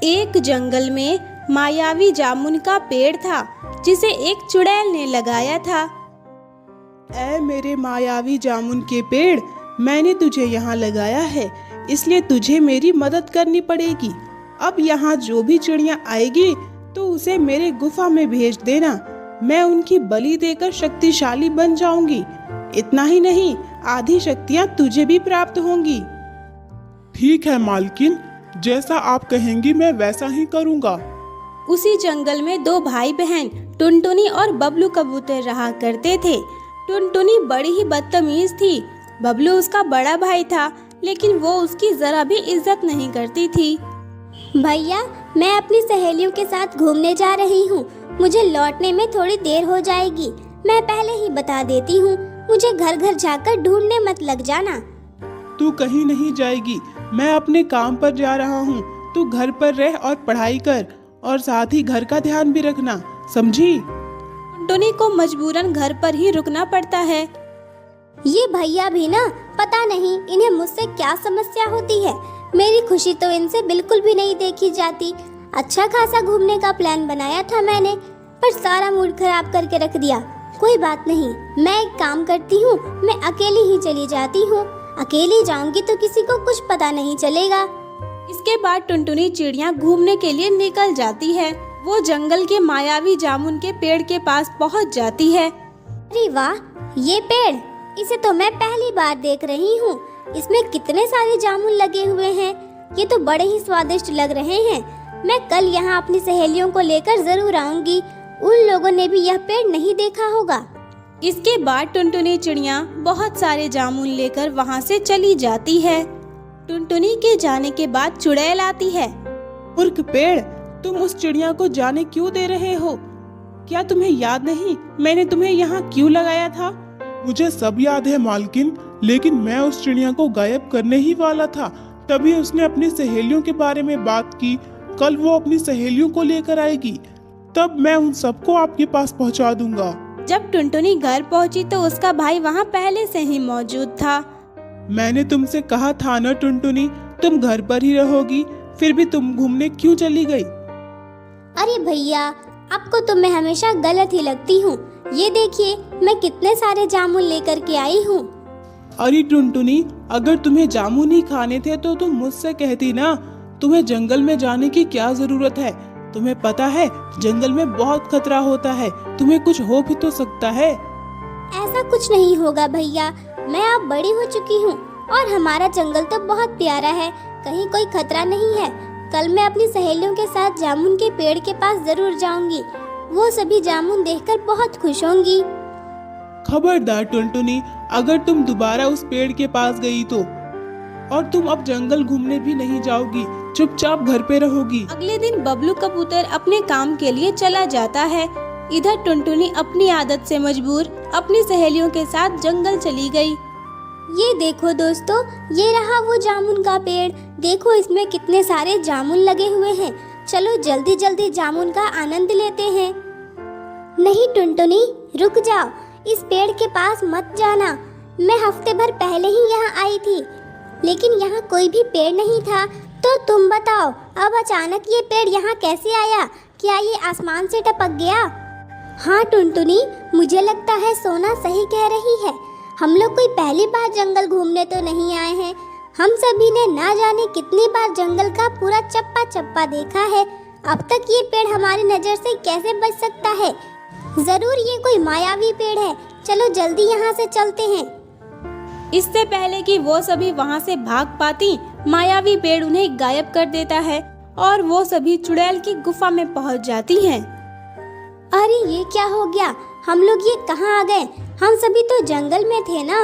एक जंगल में मायावी जामुन का पेड़ था जिसे एक चुड़ैल ने लगाया था। ऐ मेरे मायावी जामुन के पेड़, मैंने तुझे यहाँ लगाया है, इसलिए तुझे मेरी मदद करनी पड़ेगी। अब यहाँ जो भी चिड़िया आएगी तो उसे मेरे गुफा में भेज देना। मैं उनकी बलि देकर शक्तिशाली बन जाऊंगी। इतना ही नहीं, आधी शक्तियाँ तुझे भी प्राप्त होंगी। ठीक है मालकिन, जैसा आप कहेंगी मैं वैसा ही करूँगा। उसी जंगल में दो भाई बहन टुनटुनी और बबलू कबूतर रहा करते थे। टुनटुनी बड़ी ही बदतमीज थी। बबलू उसका बड़ा भाई था, लेकिन वो उसकी जरा भी इज्जत नहीं करती थी। भैया, मैं अपनी सहेलियों के साथ घूमने जा रही हूँ। मुझे लौटने में थोड़ी देर हो जाएगी। मैं पहले ही बता देती हूँ, मुझे घर घर जाकर ढूंढने मत लग जाना। तू कहीं नहीं जाएगी, मैं अपने काम पर जा रहा हूँ। तू घर पर रह और पढ़ाई कर, और साथ ही घर का ध्यान भी रखना, समझी? टुनटुनी को मजबूरन घर पर ही रुकना पड़ता है। ये भैया भी ना, पता नहीं इन्हें मुझसे क्या समस्या होती है। मेरी खुशी तो इनसे बिल्कुल भी नहीं देखी जाती। अच्छा खासा घूमने का प्लान बनाया था मैंने, पर सारा मूड खराब करके रख दिया। कोई बात नहीं, मैं एक काम करती हूँ, मैं अकेली ही चली जाती हूँ। अकेली जाऊंगी तो किसी को कुछ पता नहीं चलेगा। इसके बाद टुनटुनी चिड़िया घूमने के लिए निकल जाती है। वो जंगल के मायावी जामुन के पेड़ के पास पहुंच जाती है। अरे वाह, ये पेड़, इसे तो मैं पहली बार देख रही हूँ। इसमें कितने सारे जामुन लगे हुए हैं। ये तो बड़े ही स्वादिष्ट लग रहे हैं। मैं कल यहाँ अपनी सहेलियों को लेकर जरूर आऊंगी। उन लोगों ने भी यह पेड़ नहीं देखा होगा। इसके बाद टुनटुनी चिड़िया बहुत सारे जामुन लेकर वहाँ से चली जाती है। टुनटुनी के जाने के बाद चुड़ैल आती है। मूर्ख पेड़, तुम उस चिड़िया को जाने क्यों दे रहे हो? क्या तुम्हें याद नहीं मैंने तुम्हें यहाँ क्यों लगाया था? मुझे सब याद है मालकिन, लेकिन मैं उस चिड़िया को गायब करने ही वाला था। तभी उसने अपनी सहेलियों के बारे में बात की। कल वो अपनी सहेलियों को लेकर आएगी, तब मैं उन सबको आपके पास पहुंचा दूंगा। जब टुनटुनी घर पहुंची तो उसका भाई वहाँ पहले से ही मौजूद था। मैंने तुमसे कहा था ना टुनटुनी, तुम घर पर ही रहोगी, फिर भी तुम घूमने क्यों चली गई? अरे भैया, आपको तो मैं हमेशा गलत ही लगती हूँ। ये देखिए, मैं कितने सारे जामुन लेकर के आई हूँ। अरे टुनटुनी, अगर तुम्हें जामुन ही खाने थे तो तुम मुझसे कहती ना। तुम्हें जंगल में जाने की क्या जरूरत है? तुम्हें पता है जंगल में बहुत खतरा होता है, तुम्हें कुछ हो भी तो सकता है। ऐसा कुछ नहीं होगा भैया, मैं अब बड़ी हो चुकी हूँ और हमारा जंगल तो बहुत प्यारा है, कहीं कोई खतरा नहीं है। कल मैं अपनी सहेलियों के साथ जामुन के पेड़ के पास जरूर जाऊंगी। वो सभी जामुन देखकर बहुत खुश होंगी। खबरदार टुनटुनी, अगर तुम दोबारा उस पेड़ के पास गई तो, और तुम अब जंगल घूमने भी नहीं जाओगी, चुपचाप घर पे रहोगी। अगले दिन बबलू कबूतर अपने काम के लिए चला जाता है। इधर टुनटुनी अपनी आदत से मजबूर अपनी सहेलियों के साथ जंगल चली गई। ये देखो दोस्तों, ये रहा वो जामुन का पेड़। देखो इसमें कितने सारे जामुन लगे हुए हैं। चलो जल्दी जल्दी जामुन का आनंद लेते हैं। नहीं टुनटुनी, रुक जाओ, इस पेड़ के पास मत जाना। मैं हफ्ते भर पहले ही यहाँ आई थी, लेकिन यहाँ कोई भी पेड़ नहीं था। तो तुम बताओ, अब अचानक ये पेड़ यहाँ कैसे आया? क्या ये आसमान से टपक गया? हाँ टुनटुनी, मुझे लगता है सोना सही कह रही है। हम लोग कोई पहली बार जंगल घूमने तो नहीं आए हैं। हम सभी ने ना जाने कितनी बार जंगल का पूरा चप्पा चप्पा देखा है। अब तक ये पेड़ हमारी नजर से कैसे बच सकता है? जरूर ये कोई मायावी पेड़ है। चलो जल्दी यहाँ से चलते हैं। इससे पहले कि वो सभी वहाँ से भाग पाती, मायावी पेड़ उन्हें गायब कर देता है और वो सभी चुड़ैल की गुफा में पहुँच जाती हैं। अरे ये क्या हो गया? हम लोग ये कहाँ आ गए? हम सभी तो जंगल में थे ना।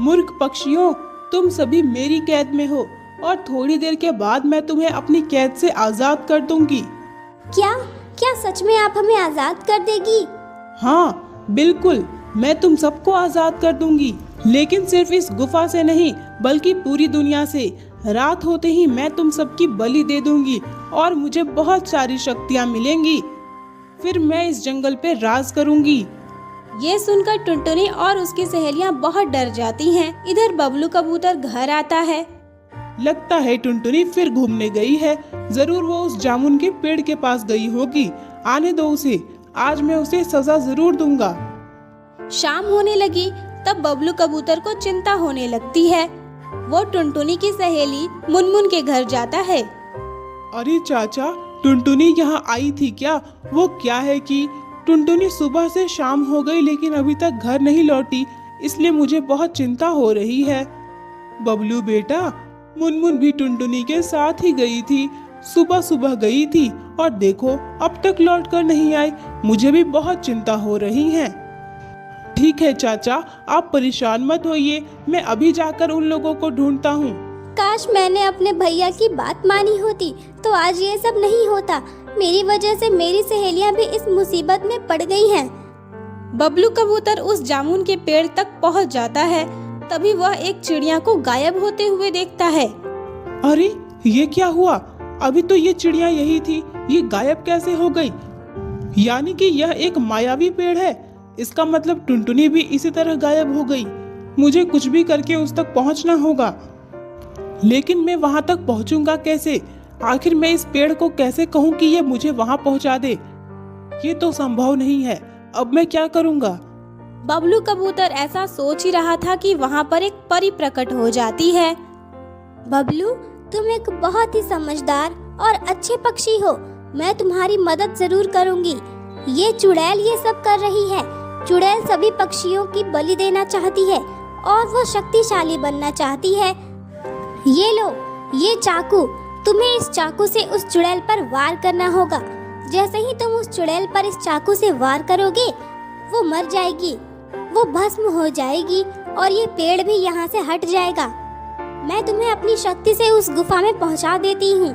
मूर्ख पक्षियों, तुम सभी मेरी कैद में हो और थोड़ी देर के बाद मैं तुम्हें अपनी कैद से आजाद कर दूंगी। क्या क्या सच में आप हमें आजाद कर देगी? हाँ बिल्कुल, मैं तुम सबको आजाद कर दूंगी, लेकिन सिर्फ इस गुफा से नहीं बल्कि पूरी दुनिया से। रात होते ही मैं तुम सबकी बलि दे दूंगी और मुझे बहुत सारी शक्तियाँ मिलेंगी। फिर मैं इस जंगल पे राज करूंगी। ये सुनकर टुनटुनी और उसकी सहेलियां बहुत डर जाती हैं। इधर बबलू कबूतर घर आता है। लगता है टुनटुनी फिर घूमने गई है। जरूर वो उस जामुन के पेड़ के पास गई होगी। आने दो उसे, आज मैं उसे सजा जरूर दूंगा। शाम होने लगी तब बबलू कबूतर को चिंता होने लगती है। वो टुनटुनी की सहेली मुनमुन के घर जाता है। अरे चाचा, टुनटुनी यहाँ आई थी क्या? वो क्या है कि टुनटुनी सुबह से शाम हो गई लेकिन अभी तक घर नहीं लौटी, इसलिए मुझे बहुत चिंता हो रही है। बबलू बेटा, मुनमुन भी टुनटुनी के साथ ही गई थी, सुबह सुबह गई थी और देखो अब तक लौट कर नहीं आई। मुझे भी बहुत चिंता हो रही है। ठीक है चाचा, आप परेशान मत होइए, मैं अभी जाकर उन लोगों को ढूंढता हूँ। काश मैंने अपने भैया की बात मानी होती तो आज ये सब नहीं होता। मेरी वजह से मेरी सहेलियां भी इस मुसीबत में पड़ गई हैं। बबलू कबूतर उस जामुन के पेड़ तक पहुंच जाता है। तभी वह एक चिड़िया को गायब होते हुए देखता है। अरे ये क्या हुआ? अभी तो ये चिड़िया यही थी, ये गायब कैसे हो गई? यानी कि यह एक मायावी पेड़ है। इसका मतलब टुनटुनी भी इसी तरह गायब हो गई। मुझे कुछ भी करके उस तक पहुंचना होगा। लेकिन मैं वहां तक पहुंचूंगा कैसे? आखिर मैं इस पेड़ को कैसे कहूं कि ये मुझे वहां पहुंचा दे? ये तो संभव नहीं है। अब मैं क्या करूंगा? बबलू कबूतर ऐसा सोच ही रहा था कि वहाँ पर एक परी प्रकट हो जाती है। बबलू, तुम एक बहुत ही समझदार और अच्छे पक्षी हो। मैं तुम्हारी मदद जरूर करूंगी। ये चुड़ैल ये सब कर रही है। चुड़ैल सभी पक्षियों की बलि देना चाहती है और वो शक्तिशाली बनना चाहती है। ये लो, ये चाकू। तुम्हें इस चाकू से उस चुड़ैल पर वार करना होगा। जैसे ही तुम उस चुड़ैल पर इस चाकू से वार करोगे, वो मर जाएगी, वो भस्म हो जाएगी और ये पेड़ भी यहाँ से हट जाएगा। मैं तुम्हें अपनी शक्ति से उस गुफा में पहुँचा देती हूँ।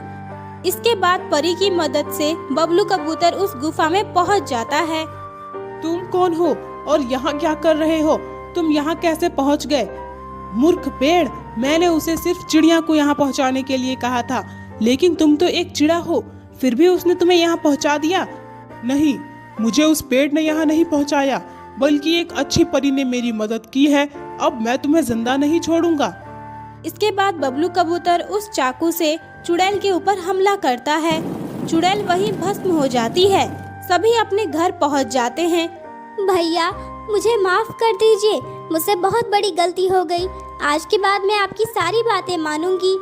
इसके बाद परी की मदद से बबलू कबूतर उस गुफा में पहुँच जाता है। तुम कौन हो और यहाँ क्या कर रहे हो? तुम यहाँ कैसे पहुँच गए? मूर्ख पेड़, मैंने उसे सिर्फ चिड़िया को यहाँ पहुँचाने के लिए कहा था, लेकिन तुम तो एक चिड़ा हो, फिर भी उसने तुम्हें यहाँ पहुँचा दिया। नहीं, मुझे उस पेड़ ने यहाँ नहीं पहुँचाया, बल्कि एक अच्छी परी ने मेरी मदद की है। अब मैं तुम्हें जिंदा नहीं छोड़ूंगा। इसके बाद बबलू कबूतर उस चाकू से चुड़ैल के ऊपर हमला करता है। चुड़ैल वहीं भस्म हो जाती है। सभी अपने घर पहुँच जाते हैं। भैया, मुझे माफ कर दीजिए, मुझसे बहुत बड़ी गलती हो गई। आज के बाद मैं आपकी सारी बातें मानूंगी।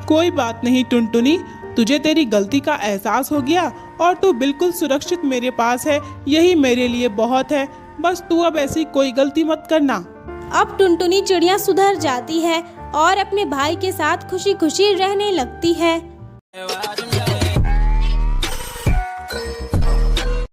कोई बात नहीं टुनटुनी, तुझे तेरी गलती का एहसास हो गया और तू बिल्कुल सुरक्षित मेरे पास है। यही मेरे लिए बहुत है। बस तू अब ऐसी कोई गलती मत करना। अब टुनटुनी चिड़िया सुधर जाती है और अपने भाई के साथ खुशी खुशी रहने लगती है।